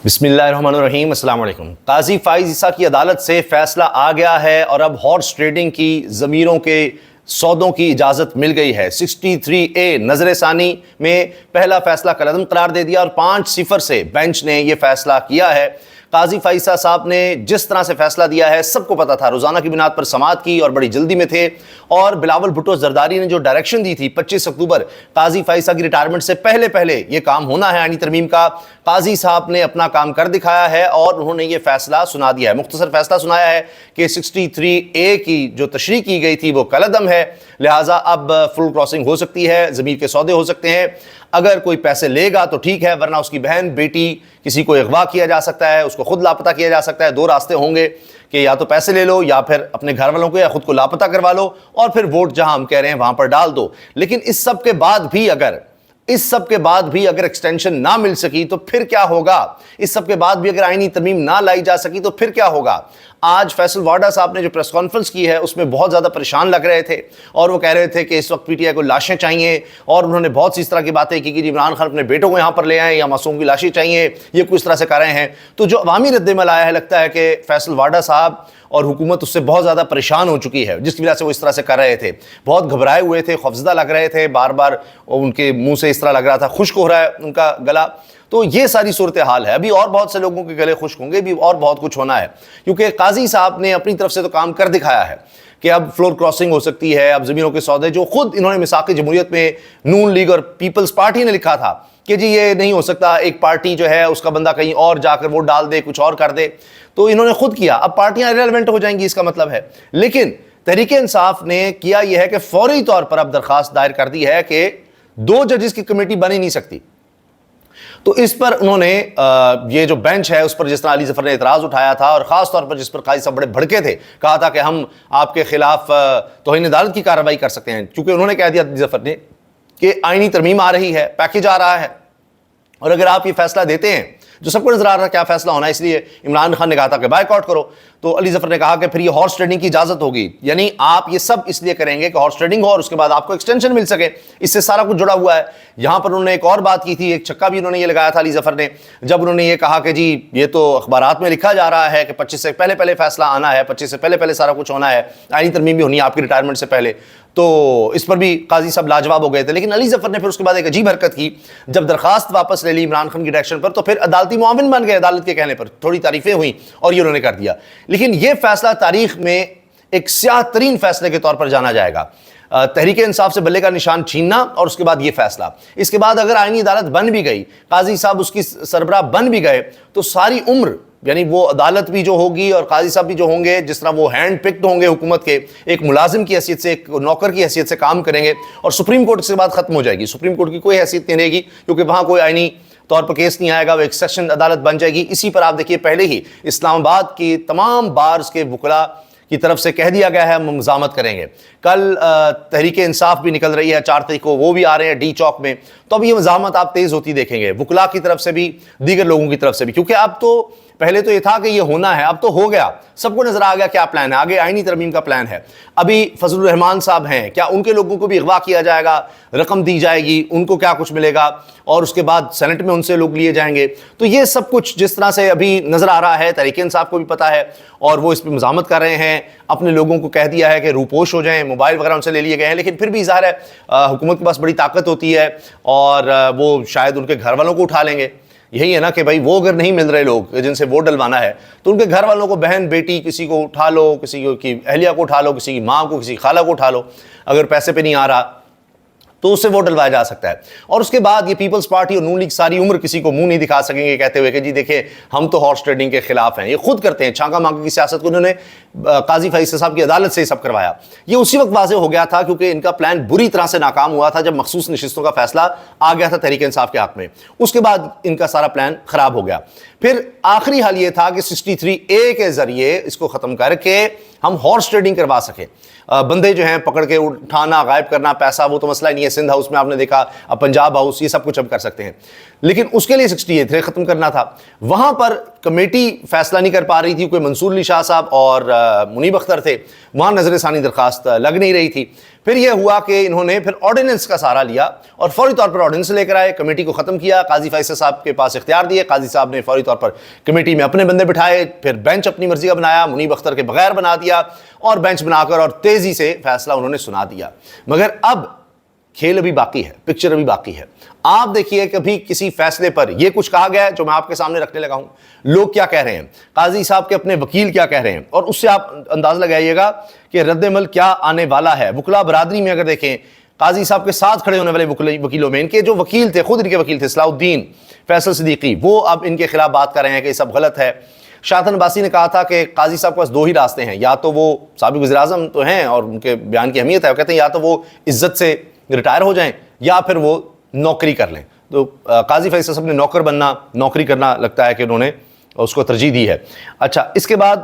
بسم اللہ الرحمن الرحیم، السلام علیکم۔ قاضی فائز عیسیٰ کی عدالت سے فیصلہ آ گیا ہے اور اب ہارس ٹریڈنگ کی ضمیروں کے سودوں کی اجازت مل گئی ہے۔ 63A نظر ثانی میں پہلا فیصلہ کالعدم قرار دے دیا اور 5-0 سے بینچ نے یہ فیصلہ کیا ہے۔ قاضی فائز عیسیٰ صاحب نے جس طرح سے فیصلہ دیا ہے سب کو پتا تھا، روزانہ کی بنیاد پر سماعت کی اور بڑی جلدی میں تھے، اور بلاول بھٹو زرداری نے جو ڈائریکشن دی تھی 25 اکتوبر قاضی فائز عیسیٰ کی ریٹائرمنٹ سے پہلے یہ کام ہونا ہے آئینی ترمیم کا، قاضی صاحب نے اپنا کام کر دکھایا ہے اور انہوں نے یہ فیصلہ سنا دیا ہے۔ مختصر فیصلہ سنایا ہے کہ 63A کی جو تشریح کی گئی تھی وہ کالعدم ہے، لہٰذا اب فل کراسنگ ہو سکتی ہے، ضمیر کے سودے ہو سکتے ہیں۔ اگر کوئی پیسے لے گا تو ٹھیک ہے، ورنہ اس کی بہن بیٹی کسی کو اغوا کیا جا سکتا ہے، اس کو خود لاپتہ کیا جا سکتا ہے۔ دو راستے ہوں گے کہ یا تو پیسے لے لو یا پھر اپنے گھر والوں کو یا خود کو لاپتہ کروا لو اور پھر ووٹ جہاں ہم کہہ رہے ہیں وہاں پر ڈال دو۔ لیکن اس سب کے بعد بھی اگر ایکسٹینشن نہ مل سکی تو پھر کیا ہوگا؟ اس سب کے بعد بھی اگر آئینی ترمیم نہ لائی جا سکی تو پھر کیا ہوگا؟ آج فیصل وارڈا صاحب نے جو پریس کانفرنس کی ہے اس میں بہت زیادہ پریشان لگ رہے تھے اور وہ کہہ رہے تھے کہ اس وقت پی ٹی آئی کو لاشیں چاہیے، اور انہوں نے بہت سی اس طرح کی باتیں کی کہ عمران خان اپنے بیٹوں کو یہاں پر لے آئیں یا معصوم کی لاشیں چاہیے، یہ کچھ اس طرح سے کر رہے ہیں۔ تو جو عوامی رد عمل آیا ہے، لگتا ہے کہ فیصل وارڈا صاحب اور حکومت اس سے بہت زیادہ پریشان ہو چکی ہے، جس کی وجہ سے وہ اس طرح سے کر رہے تھے۔ بہت گھبرائے ہوئے تھے، خوفزدہ لگ رہے تھے، بار بار ان کے منہ سے اس طرح لگ رہا تھا خشک ہو رہا ہے ان کا گلا۔ تو یہ ساری صورتحال ہے، ابھی اور بہت سے لوگوں کے گلے خشک ہوں گے، بھی اور بہت کچھ ہونا ہے، کیونکہ قاضی صاحب نے اپنی طرف سے تو کام کر دکھایا ہے کہ اب فلور کراسنگ ہو سکتی ہے، اب زمینوں کے سودے جو خود انہوں نے میثاق جمہوریت میں نون لیگ اور پیپلز پارٹی نے لکھا تھا کہ جی یہ نہیں ہو سکتا، ایک پارٹی جو ہے اس کا بندہ کہیں اور جا کر ووٹ ڈال دے، کچھ اور کر دے، تو انہوں نے خود کیا۔ اب پارٹیاں ریلیونٹ ہو جائیں گی، اس کا مطلب ہے۔ لیکن تحریک انصاف نے کیا یہ ہے کہ فوری طور پر اب درخواست دائر کر دی ہے کہ 2 ججز کی کمیٹی بن ہی نہیں سکتی۔ تو اس پر انہوں نے یہ جو بینچ ہے اس پر جس طرح علی ظفر نے اعتراض اٹھایا تھا، اور خاص طور پر جس پر قاضی صاحب بڑے بھڑکے تھے، کہا تھا کہ ہم آپ کے خلاف توہین عدالت کی کارروائی کر سکتے ہیں، کیونکہ انہوں نے کہہ دیا علی ظفر نے کہ آئینی ترمیم آ رہی ہے، پیکیج آ رہا ہے، اور اگر آپ یہ فیصلہ دیتے ہیں جو سب کو نظر آ رہا ہے کیا فیصلہ ہونا ہے، اس لیے عمران خان نے کہا تھا کہ بائیک آؤٹ کرو، تو علی ظفر نے کہا کہ پھر یہ ہارس ٹریڈنگ کی اجازت ہوگی، یعنی آپ یہ سب اس لیے کریں گے کہ ہارس ٹریڈنگ ہو اور اس کے بعد آپ کو ایکسٹینشن مل سکے، اس سے سارا کچھ جڑا ہوا ہے۔ یہاں پر انہوں نے ایک اور بات کی تھی، ایک چھکا بھی انہوں نے یہ لگایا تھا علی ظفر نے، جب انہوں نے یہ کہا کہ جی یہ تو اخبارات میں لکھا جا رہا ہے کہ 25 سے پہلے فیصلہ آنا ہے، 25 سے پہلے سارا کچھ ہونا ہے، آئینی ترمیم بھی ہونی ہے آپ کی ریٹائرمنٹ سے پہلے، تو اس پر بھی قاضی صاحب لاجواب ہو گئے تھے۔ لیکن علی ظفر نے پھر اس کے بعد ایک عجیب حرکت کی، جب درخواست واپس لے لی عمران خان کی ڈائریکشن پر تو پھر عدالتی معاون بن گئے، عدالت کے کہنے پر تھوڑی تعریفیں ہوئیں اور یہ انہوں نے کر دیا۔ لیکن یہ فیصلہ تاریخ میں ایک سیاہ ترین فیصلے کے طور پر جانا جائے گا، تحریک انصاف سے بلے کا نشان چھیننا اور اس کے بعد یہ فیصلہ۔ اس کے بعد اگر آئینی عدالت بن بھی گئی، قاضی صاحب اس کی سربراہ بن بھی گئے، تو ساری عمر یعنی وہ عدالت بھی جو ہوگی اور قاضی صاحب بھی جو ہوں گے، جس طرح وہ ہینڈ پکڈ ہوں گے حکومت کے، ایک ملازم کی حیثیت سے، ایک نوکر کی حیثیت سے کام کریں گے، اور سپریم کورٹ سے بات ختم ہو جائے گی، سپریم کورٹ کی کوئی حیثیت نہیں رہے گی، کیونکہ وہاں کوئی آئینی طور پر کیس نہیں آئے گا، وہ ایک سیشن عدالت بن جائے گی۔ اسی پر آپ دیکھیے پہلے ہی اسلام آباد کی تمام بارز کے وکلاء کی طرف سے کہہ دیا گیا ہے ہم مزاحمت کریں گے۔ کل تحریک انصاف بھی نکل رہی ہے 4 تاریخ کو، وہ بھی آ رہے ہیں ڈی چوک میں، تو اب یہ مزاحمت آپ تیز ہوتی دیکھیں گے، وکلاء کی طرف سے بھی، دیگر لوگوں کی طرف سے بھی، کیونکہ اب تو پہلے تو یہ تھا کہ یہ ہونا ہے، اب تو ہو گیا، سب کو نظر آ گیا کیا پلان ہے، آگے آئینی ترمیم کا پلان ہے۔ ابھی فضل الرحمان صاحب ہیں، کیا ان کے لوگوں کو بھی اغوا کیا جائے گا، رقم دی جائے گی، ان کو کیا کچھ ملے گا، اور اس کے بعد سینٹ میں ان سے لوگ لیے جائیں گے، تو یہ سب کچھ جس طرح سے ابھی نظر آ رہا ہے تحریک انصاف کو بھی پتا ہے، اور وہ اس پہ مزاحمت کر رہے ہیں، اپنے لوگوں کو کہہ دیا ہے کہ روپوش ہو جائیں، موبائل وغیرہ ان سے لے لیے گئے ہیں، لیکن پھر بھی ظاہر ہے حکومت کے پاس بڑی طاقت ہوتی ہے اور وہ شاید ان کے گھر والوں کو اٹھا لیں گے۔ یہی ہے نا کہ بھائی وہ اگر نہیں مل رہے لوگ جن سے ووٹ ڈلوانا ہے تو ان کے گھر والوں کو، بہن بیٹی کسی کو اٹھا لو، کسی کی اہلیہ کو اٹھا لو، کسی کی ماں کو، کسی خالہ کو اٹھا لو، اگر پیسے پہ نہیں آ رہا تو اس سے ووٹ ڈلوایا جا سکتا ہے۔ اور اس کے بعد یہ پیپلز پارٹی اور نون لیگ ساری عمر کسی کو منہ نہیں دکھا سکیں گے کہتے ہوئے کہ جی دیکھیں ہم تو ہارس ٹریڈنگ کے خلاف ہیں، یہ خود کرتے ہیں، چھانکا مانکا کی سیاست کو انہوں نے قاضی فائز عیسیٰ صاحب کی عدالت سے یہ سب کروایا۔ یہ اسی وقت واضح ہو گیا تھا کیونکہ ان کا پلان بری طرح سے ناکام ہوا تھا جب مخصوص نشستوں کا فیصلہ آ گیا تھا تحریک انصاف کے حق میں، اس کے بعد ان کا سارا پلان خراب ہو گیا۔ پھر آخری حل یہ تھا کہ 63A کے ذریعے اس کو ختم کر کے ہم ہارس ٹریڈنگ کروا سکیں، بندے جو ہیں پکڑ کے اٹھانا، غائب کرنا پیسہ، وہ تو مسئلہ ہی نہیں ہے، سندھ ہاؤس میں آپ نے دیکھا، اب پنجاب ہاؤس، یہ سب کچھ اب کر سکتے ہیں۔ لیکن اس کے لیے 68 تھے ختم کرنا تھا. وہاں پر کمیٹی فیصلہ نہیں کر پا رہی تھی, کوئی منصور علی شاہ صاحب اور منیب اختر تھے, وہاں نظر ثانی درخواست لگ نہیں رہی تھی. پھر یہ ہوا کہ انہوں نے پھر آرڈیننس کا سہارا لیا اور فوری طور پر آرڈیننس لے کر آئے, کمیٹی کو ختم کیا, قاضی فیصل صاحب کے پاس اختیار دیے, قاضی صاحب نے فوری طور پر کمیٹی میں اپنے بندے بٹھائے, پھر بینچ اپنی مرضی کا بنایا, منیب اختر کے بغیر بنا دیا اور بینچ بنا کر اور تیزی سے فیصلہ انہوں نے سنا دیا. مگر اب کھیل ابھی باقی ہے, پکچر ابھی باقی ہے. آپ دیکھیے کبھی کسی فیصلے پر یہ کچھ کہا گیا ہے جو میں آپ کے سامنے رکھنے لگا ہوں, لوگ کیا کہہ رہے ہیں, قاضی صاحب کے اپنے وکیل کیا کہہ رہے ہیں, اور اس سے آپ اندازہ لگائیے گا کہ رد عمل کیا آنے والا ہے. وکلاء برادری میں اگر دیکھیں, قاضی صاحب کے ساتھ کھڑے ہونے والے وکیلوں میں ان کے جو وکیل تھے, خود ان کے وکیل تھے صلاح الدین فیصل صدیقی, وہ اب ان کے خلاف بات کر رہے ہیں کہ یہ سب غلط ہے. شاطن عباسی نے کہا تھا کہ قاضی صاحب کے پاس 2 ہی راستے ہیں, یا تو وہ سابق وزیر اعظم تو ہیں اور ان کے بیان کی اہمیت ہے, وہ کہتے ہیں یا تو وہ عزت سے ریٹائر ہو جائیں یا پھر وہ نوکری کر لیں. تو قاضی فیصل صاحب نے نوکر بننا, نوکری کرنا لگتا ہے کہ انہوں نے اس کو ترجیح دی ہے. اچھا, اس کے بعد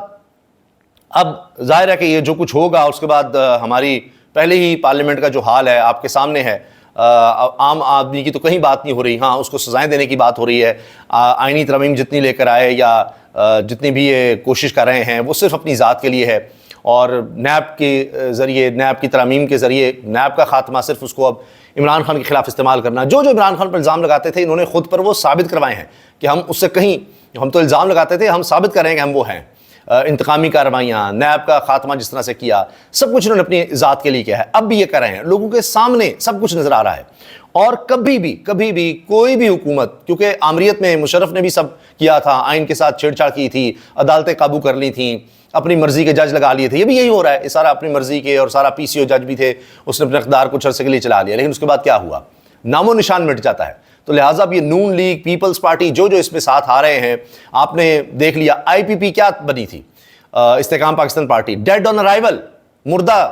اب ظاہر ہے کہ یہ جو کچھ ہوگا اس کے بعد ہماری پہلے ہی پارلیمنٹ کا جو حال ہے آپ کے سامنے ہے. عام آدمی کی تو کہیں بات نہیں ہو رہی, ہاں اس کو سزائیں دینے کی بات ہو رہی ہے. آئینی ترمیم جتنی لے کر آئے یا جتنی بھی یہ کوشش کر رہے ہیں وہ صرف اپنی ذات کے لیے ہے, اور نیب کے ذریعے, نیب کی ترامیم کے ذریعے نیب کا خاتمہ صرف اس کو اب عمران خان کے خلاف استعمال کرنا. جو عمران خان پر الزام لگاتے تھے انہوں نے خود پر وہ ثابت کروائے ہیں کہ ہم اس سے کہیں, ہم تو الزام لگاتے تھے, ہم ثابت کر رہے ہیں کہ ہم وہ ہیں. انتقامی کارروائیاں, نیب کا خاتمہ جس طرح سے کیا, سب کچھ انہوں نے اپنی ذات کے لیے کیا ہے. اب بھی یہ کر رہے ہیں, لوگوں کے سامنے سب کچھ نظر آ رہا ہے. اور کبھی بھی کوئی بھی حکومت, کیونکہ آمریت میں مشرف نے بھی سب کیا تھا, آئین کے ساتھ چھیڑ چھاڑ کی تھی, عدالتیں قابو کر لی تھیں, اپنی مرضی کے جج لگا لیے تھے, یہ بھی یہی ہو رہا ہے. یہ سارا اپنی مرضی کے, اور سارا پی سی او جج بھی تھے, اس نے اپنے اقتدار کچھ عرصے کے لیے چلا لیا, لیکن اس کے بعد کیا ہوا, نام و نشان مٹ جاتا ہے. تو لہٰذا اب یہ نون لیگ, پیپلز پارٹی جو اس میں ساتھ آ رہے ہیں, آپ نے دیکھ لیا آئی پی پی کیا بنی تھی, استحکام پاکستان پارٹی, ڈیڈ آن ارائیول, مردہ,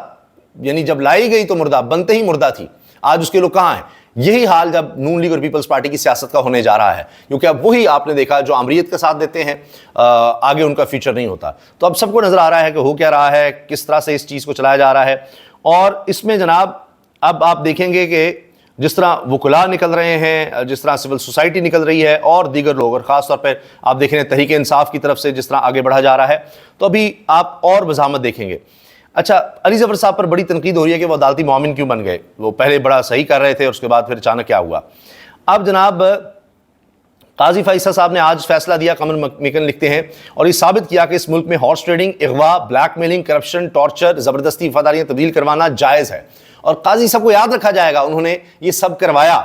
یعنی جب لائی گئی تو مردہ, بنتے ہی مردہ تھی. آج اس کے لوگ کہاں ہیں؟ یہی حال جب نون لیگ اور پیپلز پارٹی کی سیاست کا ہونے جا رہا ہے, کیونکہ اب وہی آپ نے دیکھا جو آمریت کا ساتھ دیتے ہیں, آگے ان کا فیوچر نہیں ہوتا. تو اب سب کو نظر آ رہا ہے کہ ہو کیا رہا ہے, کس طرح سے اس چیز کو چلایا جا رہا ہے. اور اس میں جناب اب آپ دیکھیں گے کہ جس طرح وکلاء نکل رہے ہیں, جس طرح سول سوسائٹی نکل رہی ہے, اور دیگر لوگ, اور خاص طور پہ آپ دیکھ رہے ہیں تحریک انصاف کی طرف سے جس طرح آگے بڑھا جا رہا ہے, تو ابھی آپ اور وضاحت دیکھیں گے. اچھا, علی ظفر صاحب پر بڑی تنقید ہو رہی ہے کہ وہ عدالتی معاون کیوں بن گئے, وہ پہلے بڑا صحیح کر رہے تھے اور اس کے بعد پھر اچانک کیا ہوا. اب جناب قاضی فیصل صاحب نے آج فیصلہ دیا, قمر میکن لکھتے ہیں, اور یہ ثابت کیا کہ اس ملک میں ہارس ٹریڈنگ, اغوا, بلیک میلنگ, کرپشن, ٹارچر, زبردستی وفاداریاں تبدیل کروانا جائز ہے. اور قاضی صاحب کو یاد رکھا جائے گا, انہوں نے یہ سب کروایا,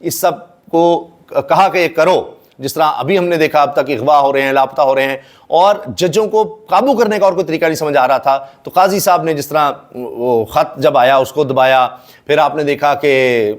اس سب کو کہا کہ یہ کرو. جس طرح ابھی ہم نے دیکھا اب تک اغوا ہو رہے ہیں, لاپتہ ہو رہے ہیں, اور ججوں کو قابو کرنے کا اور کوئی طریقہ نہیں سمجھ آ رہا تھا. تو قاضی صاحب نے جس طرح وہ خط جب آیا اس کو دبایا, پھر آپ نے دیکھا کہ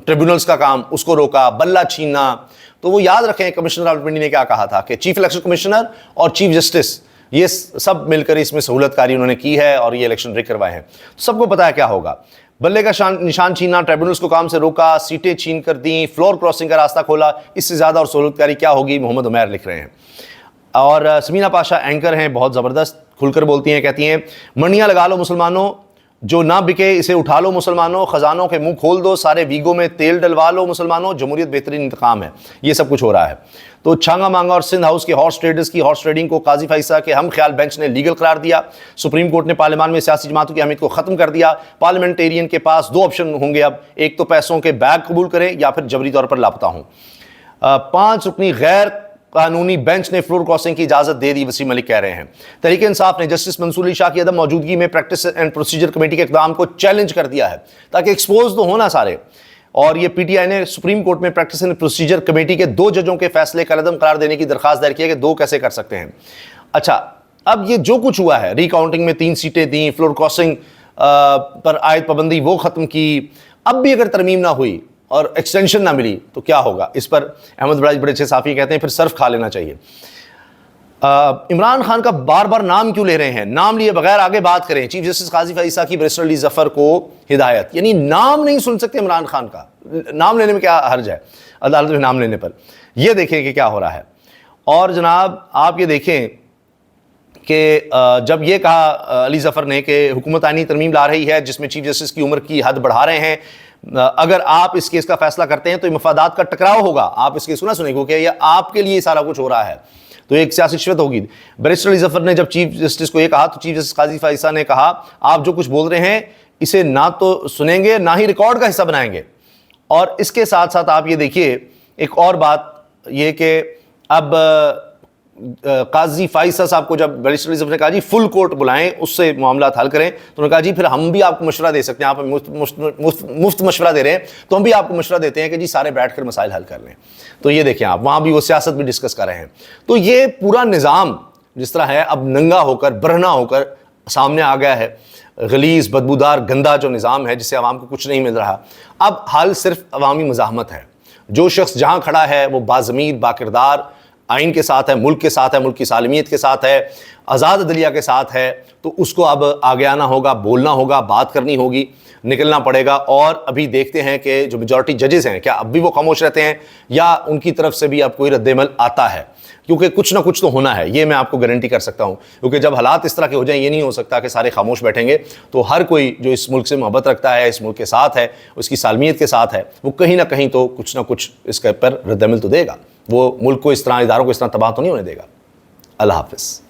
ٹریبونلز کا کام اس کو روکا, بلہ چھیننا. تو وہ یاد رکھیں کمشنر راولپنڈی نے کیا کہا تھا کہ چیف الیکشن کمشنر اور چیف جسٹس یہ سب مل کر اس میں سہولت کاری انہوں نے کی ہے اور یہ الیکشن ریگ کروائے ہیں. سب کو پتا ہے کیا ہوگا. بلے کا نشان چھیننا, ٹریبونلز کو کام سے روکا, سیٹیں چھین کر دیں, فلور کراسنگ کا راستہ کھولا, اس سے زیادہ اور سہولت کاری کیا ہوگی, محمد عمیر لکھ رہے ہیں. اور سمینہ پاشا اینکر ہیں, بہت زبردست کھل کر بولتی ہیں, کہتی ہیں منڈیاں لگا لو مسلمانوں, جو نہ بکے اسے اٹھا لو مسلمانوں, خزانوں کے منہ کھول دو, سارے ویگوں میں تیل ڈلوا لو مسلمانوں, جمہوریت بہترین انتقام ہے. یہ سب کچھ ہو رہا ہے. تو چھانگا مانگا اور سندھ ہاؤس کے ہارس ٹریڈرز کی ہارس ٹریڈنگ کو قاضی فیصلہ کے ہم خیال بینچ نے لیگل قرار دیا. سپریم کورٹ نے پارلیمان میں سیاسی جماعتوں کی اہمیت کو ختم کر دیا. پارلیمنٹیرین کے پاس 2 آپشن ہوں گے اب, ایک تو پیسوں کے بیگ قبول کریں یا پھر جبری طور پر لاپتہ ہوں. 5 رکنی غیر قانونی بینچ نے فلور کراسنگ کی اجازت دے دی, وسیم ملک کہہ رہے ہیں. تحریک انصاف نے جسٹس منصور علی شاہ کی عدم موجودگی میں پریکٹس اینڈ پروسیجر کمیٹی کے اقدام کو چیلنج کر دیا ہے تاکہ ایکسپوز تو ہونا سارے. اور یہ پی ٹی آئی نے سپریم کورٹ میں پریکٹس اینڈ پروسیجر کمیٹی کے 2 ججوں کے فیصلے کا عدم قرار دینے کی درخواست دائر کی ہے کہ 2 کیسے کر سکتے ہیں. اچھا, اب یہ جو کچھ ہوا ہے, ری کاؤنٹنگ میں 3 سیٹیں دیں, فلور کراسنگ پر عائد پابندی وہ ختم کی, اب بھی اگر ترمیم نہ ہوئی اور ایکسٹینشن نہ ملی تو کیا ہوگا. اس پر احمد بڑے اچھے صافی کہتے ہیں پھر صرف کھا لینا چاہیے. عمران خان کا بار بار نام کیوں لے رہے ہیں, نام لیے بغیر آگے بات کریں. چیف جسٹس قاضی فیصل کی بیرسٹر علی ظفر کو ہدایت, یعنی نام نہیں سن سکتے عمران خان کا, نام لینے میں کیا حرج ہے عدالت میں نام لینے پر. یہ دیکھیں کہ کیا ہو رہا ہے. اور جناب آپ یہ دیکھیں کہ جب یہ کہا علی ظفر نے کہ حکومت آئینی ترمیم لا رہی ہے جس میں چیف جسٹس کی عمر کی حد بڑھا رہے ہیں, اگر آپ اس کیس کا فیصلہ کرتے ہیں تو یہ مفادات کا ٹکراؤ ہوگا. آپ اس کیس کو نہ سنیں کیونکہ یہ آپ کے لیے سارا کچھ ہو رہا ہے, تو ایک سیاسی رشوت ہوگی. بیرسٹر علی ظفر نے جب چیف جسٹس کو یہ کہا تو چیف جسٹس قاضی فائز عیسیٰ نے کہا آپ جو کچھ بول رہے ہیں اسے نہ تو سنیں گے نہ ہی ریکارڈ کا حصہ بنائیں گے. اور اس کے ساتھ ساتھ آپ یہ دیکھیے ایک اور بات یہ کہ اب قاضی فائز صاحب کو جب بیرسٹر علی ظفر نے کہا جی فل کورٹ بلائیں, اس سے معاملات حل کریں, تو انہوں نے کہا جی پھر ہم بھی آپ کو مشورہ دے سکتے ہیں, آپ مفت مشورہ دے رہے ہیں تو ہم بھی آپ کو مشورہ دیتے ہیں کہ جی سارے بیٹھ کر مسائل حل کر لیں. تو یہ دیکھیں آپ وہاں بھی وہ سیاست بھی ڈسکس کر رہے ہیں. تو یہ پورا نظام جس طرح ہے اب ننگا ہو کر برہنہ ہو کر سامنے آ گیا ہے, غلیظ بدبودار گندا جو نظام ہے جس سے عوام کو کچھ نہیں مل رہا. اب حل صرف عوامی مزاحمت ہے. جو شخص جہاں کھڑا ہے وہ باضمیر باکردار آئین کے ساتھ ہے, ملک کے ساتھ ہے, ملک کی سالمیت کے ساتھ ہے, آزاد عدلیہ کے ساتھ ہے, تو اس کو اب آگے آنا ہوگا, بولنا ہوگا, بات کرنی ہوگی, نکلنا پڑے گا. اور ابھی دیکھتے ہیں کہ جو میجورٹی ججز ہیں کیا اب بھی وہ خاموش رہتے ہیں یا ان کی طرف سے بھی اب کوئی رد عمل آتا ہے, کیونکہ کچھ نہ کچھ تو ہونا ہے, یہ میں آپ کو گارنٹی کر سکتا ہوں. کیونکہ جب حالات اس طرح کے ہو جائیں یہ نہیں ہو سکتا کہ سارے خاموش بیٹھیں گے. تو ہر کوئی جو اس ملک سے محبت رکھتا ہے, اس ملک کے ساتھ ہے, اس کی سالمیت کے ساتھ ہے, وہ کہیں نہ کہیں تو کچھ نہ کچھ اس کے پر رد عمل تو دے گا. وہ ملک کو اس طرح, اداروں کو اس طرح تباہ تو نہیں ہونے دے گا. اللہ حافظ.